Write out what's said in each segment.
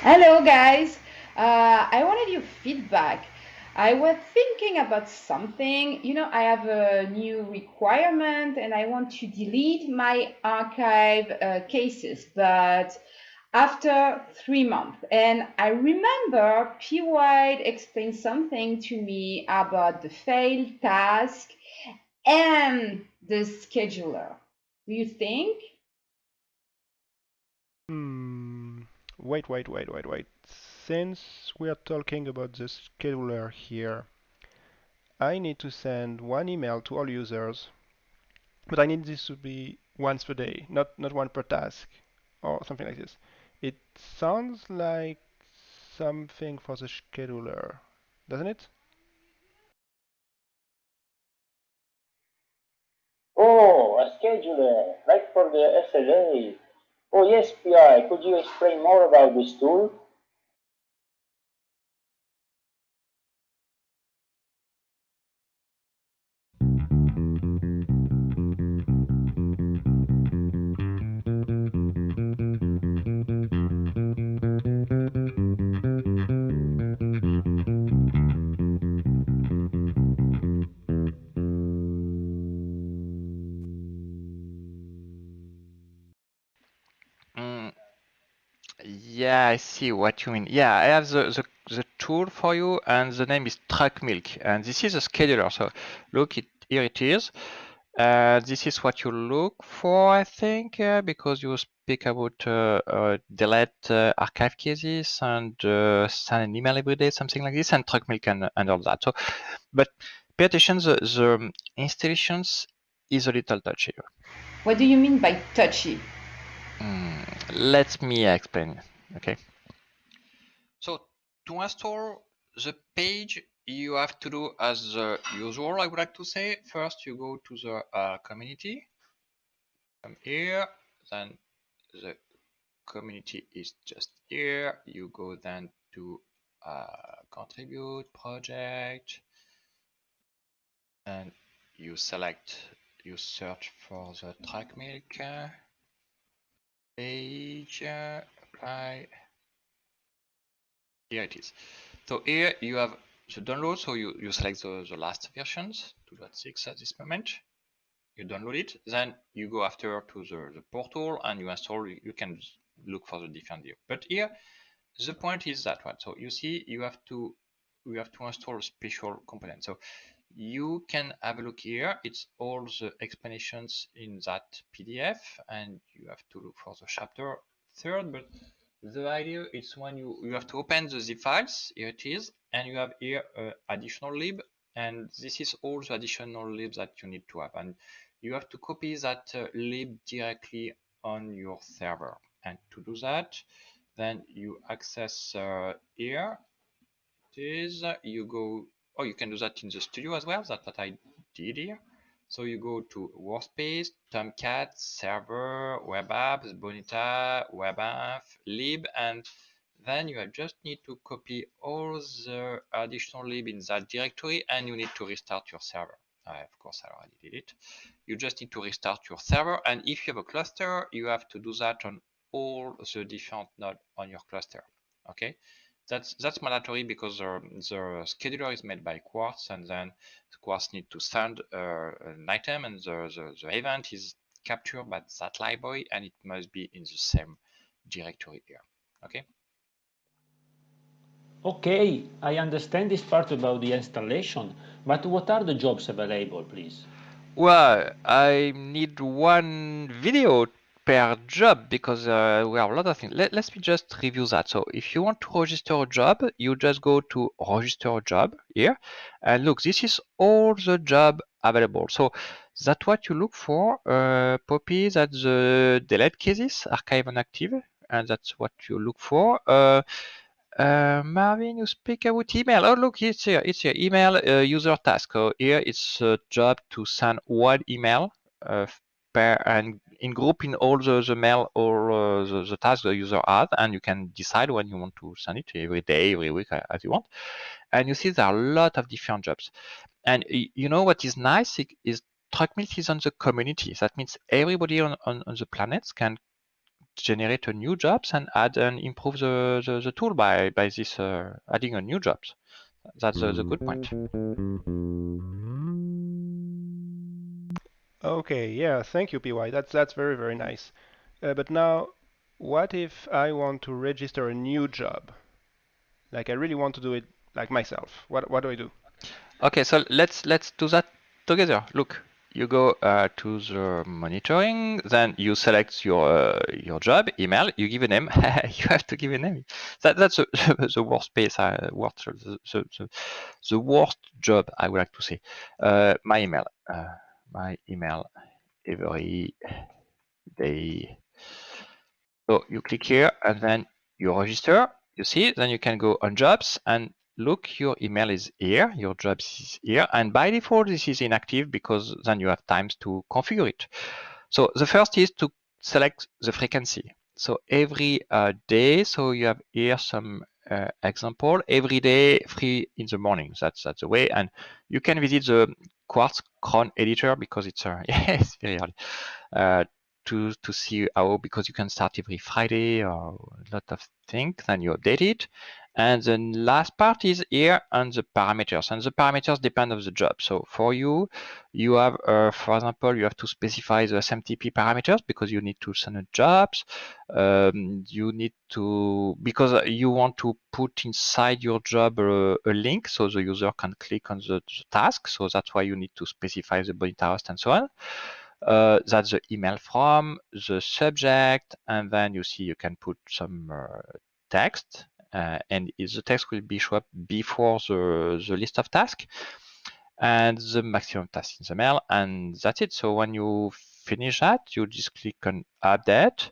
Hello, guys. I wanted your feedback. I was thinking about something. I have a new requirement and I want to delete my archive cases, but after 3 months. And I remember P. White explained something to me about the failed task and the scheduler. Do you think? Hmm. Wait. Since we are talking about the scheduler here, I need to send one email to all users, but I need this to be once per day, not one per task or something like this. It sounds like something for the scheduler, doesn't it? Oh, a scheduler, like for the SLA. Oh yes, PI, could you explain more about this tool? Mm, yeah, I see what you mean. Yeah, I have the tool for you, and the name is TruckMilk, and this is a scheduler. So look, here it is. This is what you look for, I think, because you speak about delete archive cases and send an email every day, something like this, and TruckMilk and all that. So, but pay attention, the installations is a little touchy. What do you mean by touchy? Let me explain. Okay. So to install the page, you have to do as usual, I would like to say. First, you go to the community. Come here, then the community is just here. You go then to contribute project, and you search for the TruckMilk page, apply. Here it is. So here you have the download. So you select the last versions, 2.6 at this moment. You download it. Then you go after to the portal and you install. You can look for the different view. But here the point is that one. So you see we have to install a special component. So you can have a look here. It's all the explanations in that PDF, and you have to look for the chapter third. But the idea is when you have to open the zip files. Here it is, and you have here additional lib, and this is all the additional libs that you need to have, and you have to copy that lib directly on your server. And to do that, then you access here it is. You go, oh, you can do that in the studio as well. That's what I did here. So you go to Workspace, Tomcat, Server, Web Apps, Bonita, WebApp, Lib, and then you just need to copy all the additional lib in that directory, and you need to restart your server. Of course, I already did it. You just need to restart your server, and if you have a cluster, you have to do that on all the different nodes on your cluster. Okay, that's mandatory because the scheduler is made by Quartz, and then Quartz need to send an item, and the event is captured by that library, and it must be in the same directory here. Okay. Okay, I understand this part about the installation, but what are the jobs available, please? Well, I need one video per job because we have a lot of things. Let me just review that. So if you want to register a job, you just go to register a job here. And look, this is all the job available. So that's what you look for. Poppy, that's the delete cases, archive and active. And that's what you look for. Marvin, you speak about email. Oh, look, it's here. It's here. Email user task. So here it's a job to send one email per and in group in all the mail or the task the user has, and you can decide when you want to send it every day, every week, as you want. And you see there are a lot of different jobs. And you know what is nice is TruckMilk is on the community. That means everybody on the planet can generate a new jobs and add and improve the tool by this adding a new jobs. That's the good point. Okay, yeah, thank you, PY. That's very, very nice. But now, what if I want to register a new job? Like I really want to do it like myself. What do I do? Okay, so let's do that together. Look, you go to the monitoring, then you select your job email. You give a name. You have to give a name. That's the worst place. The worst job I would like to say. My email. My email every day. So you click here and then you register. You see, then you can go on jobs and look, your email is here, your jobs is here, and by default this is inactive because then you have times to configure it. So the first is to select the frequency. So every day, so you have here some example, every day 3 in the morning. That's the way, and you can visit the Quartz cron editor because it's yes, very early. To see how, because you can start every Friday or a lot of things, then you update it. And the last part is here on the parameters, and the parameters depend on the job. So for you, you have, for example, you have to specify the SMTP parameters because you need to send a jobs. You need to, because you want to put inside your job a link so the user can click on the task. So that's why you need to specify the body task and so on. That's the email from, the subject, and then you see you can put some text, and the text will be show up before the list of tasks, and the maximum task in the mail, and that's it. So when you finish that, you just click on update,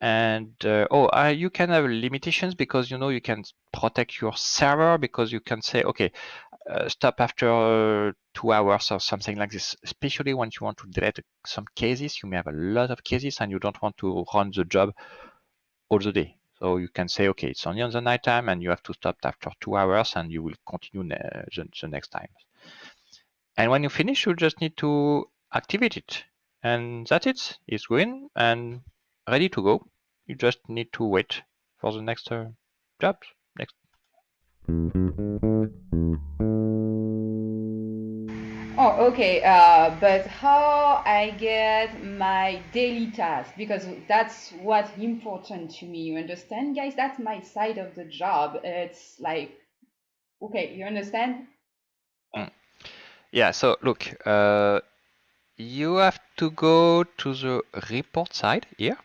and you can have limitations because you can protect your server because you can say, okay, stop after 2 hours or something like this, especially when you want to delete some cases. You may have a lot of cases and you don't want to run the job all the day. So you can say, okay, it's only on the night time and you have to stop after 2 hours and you will continue the next time. And when you finish, you just need to activate it. And that's it. It's going and ready to go. You just need to wait for the next job. Next. Oh, okay. But how I get my daily task, because that's what's important to me. You understand, guys? That's my side of the job. It's like, okay, you understand? Yeah, so look, you have to go to the report side here,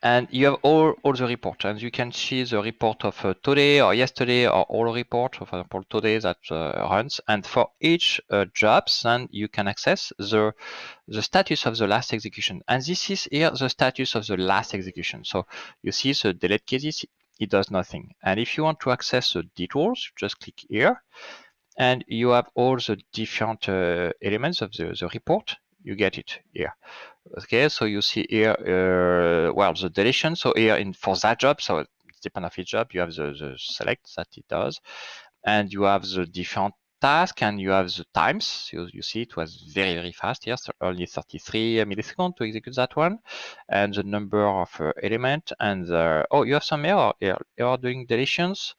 and you have all the reports, and you can see the report of today or yesterday or all report, for example, today that runs, and for each jobs, then you can access the status of the last execution, and this is here the status of the last execution. So you see the delete cases, it does nothing, and if you want to access the details, just click here, and you have all the different elements of the report. You get it here. Okay, so you see here, well, the deletion. So here for that job, so it depends on each job, you have the select that it does, and you have the different task, and you have the times. So you see it was very, very fast here, so only 33 milliseconds to execute that one, and the number of element, and you have some error here, error doing deletions.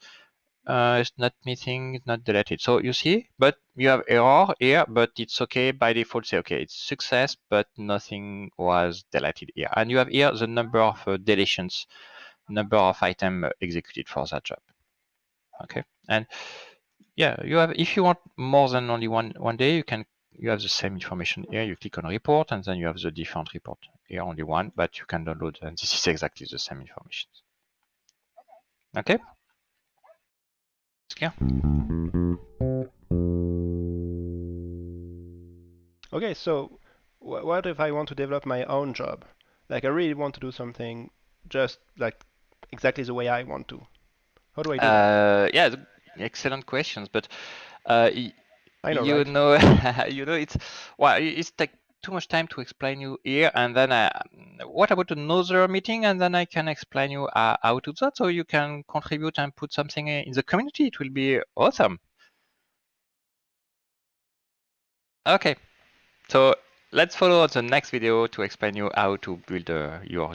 It's not missing, not deleted. So you see, but you have error here, but it's okay by default. Say, okay, it's success, but nothing was deleted here. And you have here the number of deletions, number of items executed for that job. Okay, and yeah, you have, if you want more than only one day, you have the same information here. You click on report, and then you have the different report. Here only one, but you can download, and this is exactly the same information. Okay. It's clear. Okay, so what if I want to develop my own job? Like I really want to do something just like exactly the way I want to. How do I do that? Yeah, excellent questions, but I know, right? it's it's take too much time to explain you here, and then what about another meeting, and then I can explain you how to do that, so you can contribute and put something in the community. It will be awesome. Okay, so let's follow the next video to explain you how to build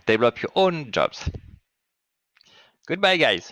develop your own jobs. Goodbye, guys.